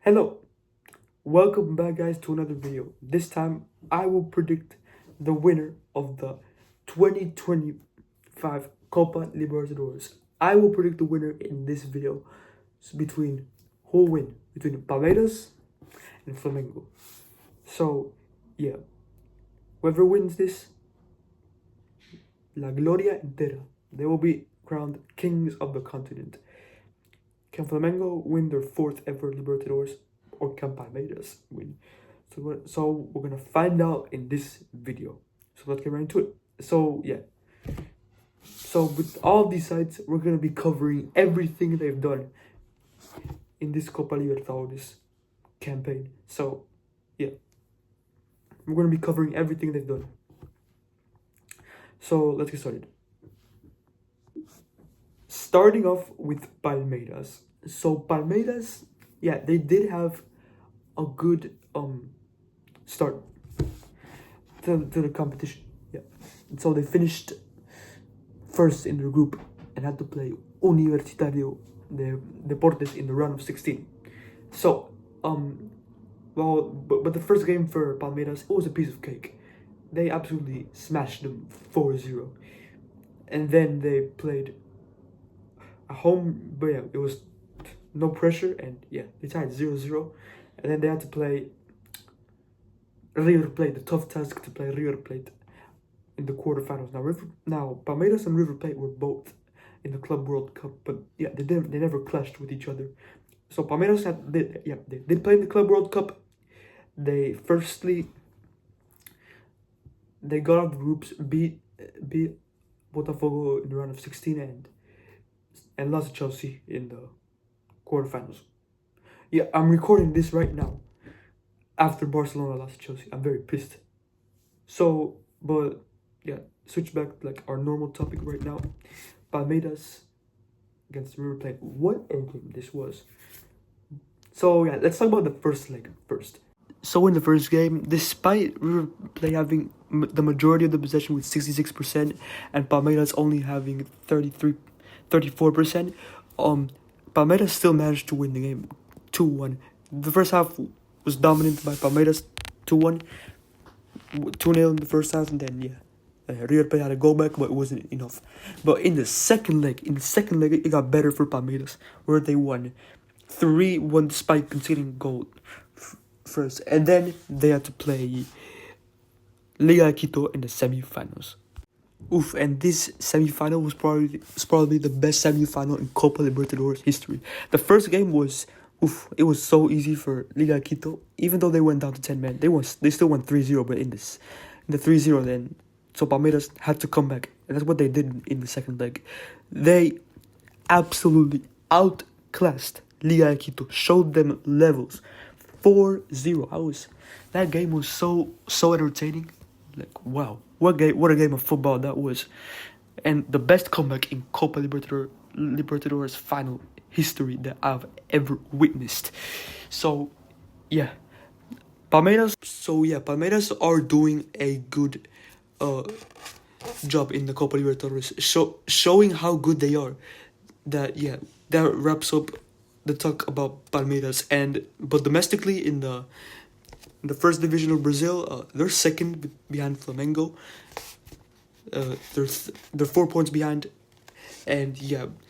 Hello, welcome back guys to another video. This time I will predict the winner of the 2025 Copa Libertadores. I will predict the winner in this video. It's between who will win between Palmeiras and Flamengo. So yeah, whoever wins this, La Gloria Entera, they will be crowned kings of the continent. Can Flamengo win their fourth ever Libertadores, or can Palmeiras win? So we're gonna find out in this video. So let's get right into it. So yeah. So with all these sides, we're gonna be covering everything they've done in this Copa Libertadores campaign. So yeah, we're gonna be covering everything they've done. So let's get started. Starting off with Palmeiras. So Palmeiras, yeah, they did have a good start to the competition. Yeah. So they finished first in their group and had to play Universitario de Deportes in the round of 16. So but the first game for Palmeiras, it was a piece of cake. They absolutely smashed them 4-0. And then they played at home, but yeah, it was no pressure, and yeah, they tied 0-0. And then they had to play River Plate, the tough task to play River Plate in the quarterfinals. Now Palmeiras and River Plate were both in the Club World Cup, but yeah, they never clashed with each other. So Palmeiras they did play in the Club World Cup. They got out of the groups, beat Botafogo in the round of 16, and lost to Chelsea in the quarterfinals. Yeah, I'm recording this right now after Barcelona lost to Chelsea. I'm very pissed. So, but yeah, switch back to like our normal topic right now. Palmeiras against River Plate. What a game this was. So yeah, let's talk about the first leg first. So in the first game, despite River Plate having the majority of the possession with 66% and Palmeiras only having 34%, Palmeiras still managed to win the game 2-1. The first half was dominated by Palmeiras, 2-1, 2-0 in the first half, and then River Plate had a goal back, but it wasn't enough. But in the second leg, it got better for Palmeiras, where they won 3-1 despite conceding goal first, and then they had to play Liga Quito in the semi-finals. Oof, and this semi-final was probably the best semi-final in Copa Libertadores history. The first game was, it was so easy for Liga Quito. Even though they went down to 10 men, they still won 3-0, but in the 3-0 then, so Palmeiras had to come back. And that's what they did in the second leg. They absolutely outclassed Liga Quito, showed them levels. 4-0. That game was so entertaining. Like, wow, what a game of football that was. And the best comeback in Copa Libertadores final history that I've ever witnessed. So yeah, Palmeiras are doing a good job in the Copa Libertadores, showing how good they are. That wraps up the talk about Palmeiras. But domestically in the first division of Brazil, they're second behind Flamengo. They're 4 points behind, and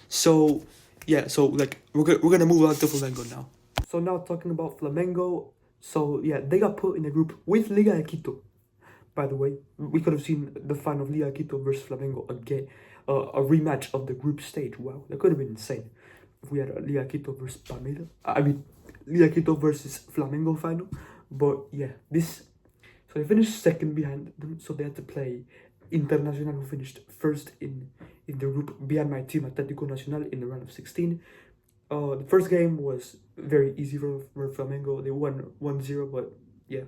so like we're gonna move on to Flamengo now. So now talking about Flamengo, so yeah, they got put in a group with Liga Quito. By the way, we could have seen the final of Liga Quito versus Flamengo again, a rematch of the group stage. Wow, that could have been insane if we had a Liga Quito versus Palmeiras. Liga Quito versus Flamengo final. But yeah, so they finished second behind them, so they had to play Internacional, who finished first in the group behind my team, Atlético Nacional, in the round of 16. The first game was very easy for Flamengo. They won 1-0, but yeah,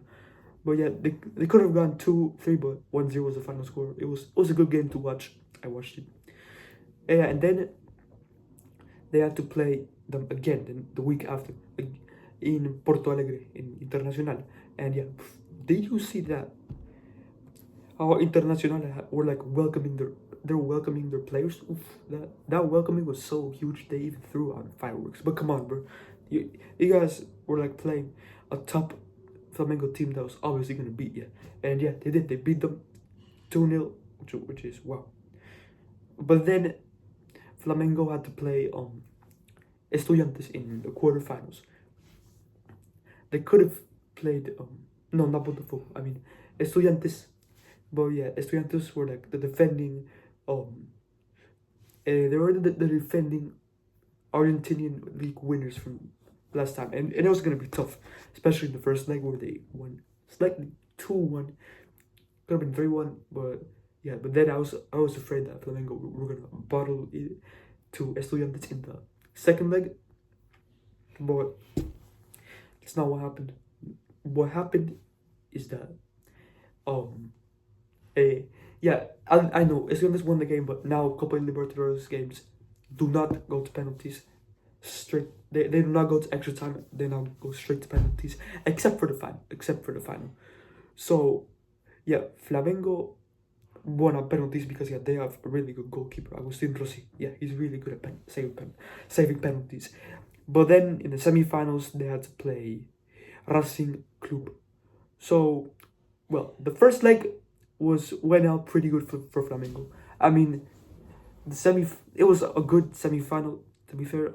they could have gone 2-3, but 1-0 was the final score. It was a good game to watch. I watched it. Yeah, and then they had to play them again the week after in Porto Alegre in Internacional. And yeah, did you see that? How Internacional were like welcoming their players. Oof, that welcoming was so huge. They even threw out fireworks. But come on, bro, you guys were like playing a top Flamengo team that was obviously gonna beat you. And yeah, they did. They beat them 2-0, which is wow. But then Flamengo had to play Estudiantes in the quarterfinals. They could have played no, not Botafogo. I mean Estudiantes. But yeah, Estudiantes were like the defending they were the defending Argentinian league winners from last time, and it was gonna be tough, especially in the first leg where they won slightly 2-1. Could have been 3-1, but yeah. But then I was afraid that Flamengo were gonna bottle it to Estudiantes in the second leg, but it's not what happened. What happened is that yeah, I know Estudiantes won the game, but now Copa Libertadores games do not go to penalties. Straight, they do not go to extra time. They now go straight to penalties, except for the final. So yeah, Flamengo won on penalties because yeah, they have a really good goalkeeper, Agustin Rossi. Yeah, he's really good at saving penalties. But then in the semifinals they had to play Racing Club. So well, the first leg went out pretty good for Flamengo. I mean, it was a good semi-final, to be fair.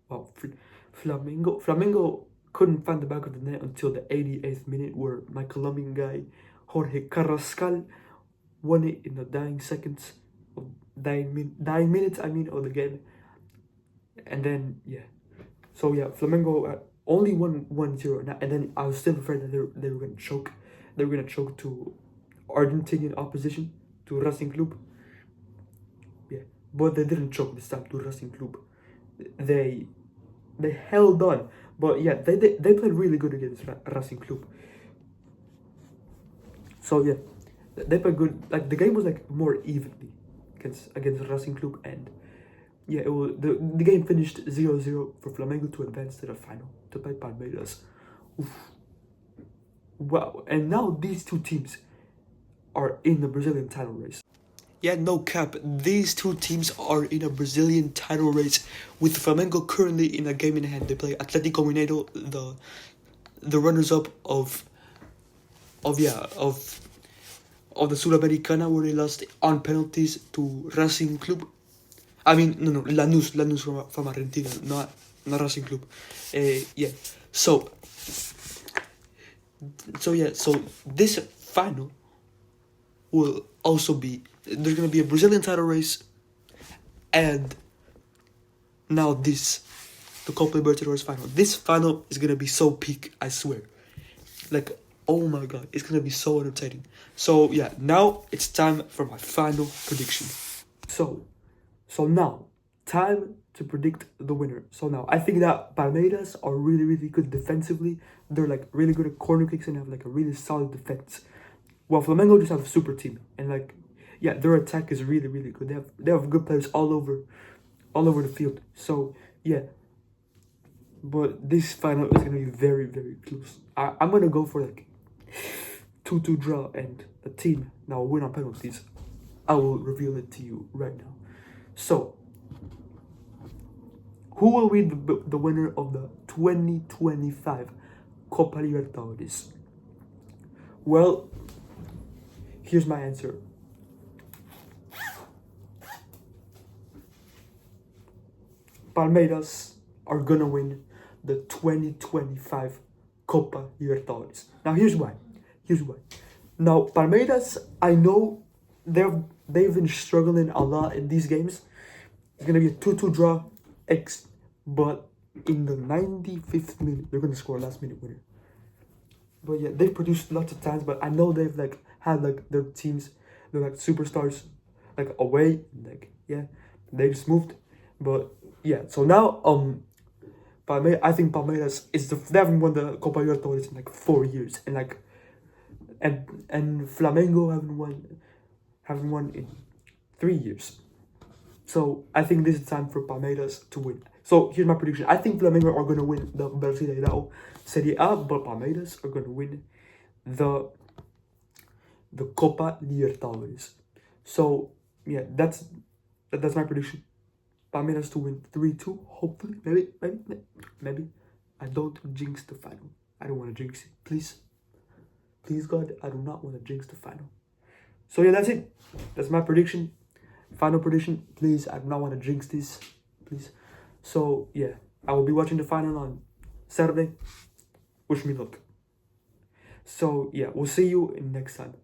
Well, Flamengo couldn't find the back of the net until the 88th minute, where my Colombian guy Jorge Carrascal won it in the dying minutes of the game. And then yeah, so yeah, Flamengo only won 1-0, and then I was still afraid that they were gonna choke. They were gonna choke to Argentinian opposition, to Racing Club. Yeah, but they didn't choke this time to Racing Club. They held on, but yeah, they played really good against Racing Club. So yeah, they played good. Like the game was like more evenly against Racing Club, and yeah, it was the game finished 0-0 for Flamengo to advance to the final to play Palmeiras. Oof. Wow, and now these two teams are in the Brazilian title race. Yeah, no cap. These two teams are in a Brazilian title race, with Flamengo currently in a game in hand. They play Atlético Mineiro, the runners-up of the Sul-Americana, where they lost on penalties to Racing Club. I mean, no, Lanús from Argentina, not Racing Club. Yeah. So this final will also be, there's gonna be a Brazilian title race, and now the Copa Libertadores final. This final is gonna be so peak, I swear. Like, oh my god, it's gonna be so entertaining. So yeah, now it's time for my final prediction. So now, time to predict the winner. So now, I think that Palmeiras are really, really good defensively. They're like really good at corner kicks and have like a really solid defense. While Flamengo just have a super team, and like, yeah, their attack is really, really good. They have good players all over the field. So yeah, but this final is gonna be very, very close. I'm gonna go for like 2-2 draw, and the team now win on penalties. I will reveal it to you right now. So, who will be the winner of the 2025 Copa Libertadores? Well, here's my answer. Palmeiras are gonna win the 2025 Copa Libertadores. Now here's why. Now Palmeiras, I know they've been struggling a lot in these games. It's gonna be a 2-2 draw, but in the 95th minute they're gonna score a last minute winner. But yeah, they've produced lots of times, but I know they've like had like their teams, they're like superstars, like away, like yeah, they just moved. But yeah, so now I think Palmeiras they haven't won the Copa Libertadores in like 4 years, and like and Flamengo haven't won in 3 years. So I think this is time for Palmeiras to win. So here's my prediction. I think Flamengo are gonna win the Brasileirão Serie A, but Palmeiras are gonna win the Copa Libertadores. So yeah, that's my prediction. Palmeiras to win 3-2, hopefully. Maybe. I don't jinx the final. I don't want to jinx it. Please, God, I do not want to jinx the final. So yeah, that's it. That's my prediction. Final prediction. Please, I do not want to jinx this. Please. So yeah, I will be watching the final on Saturday. Wish me luck. So yeah, we'll see you in next time.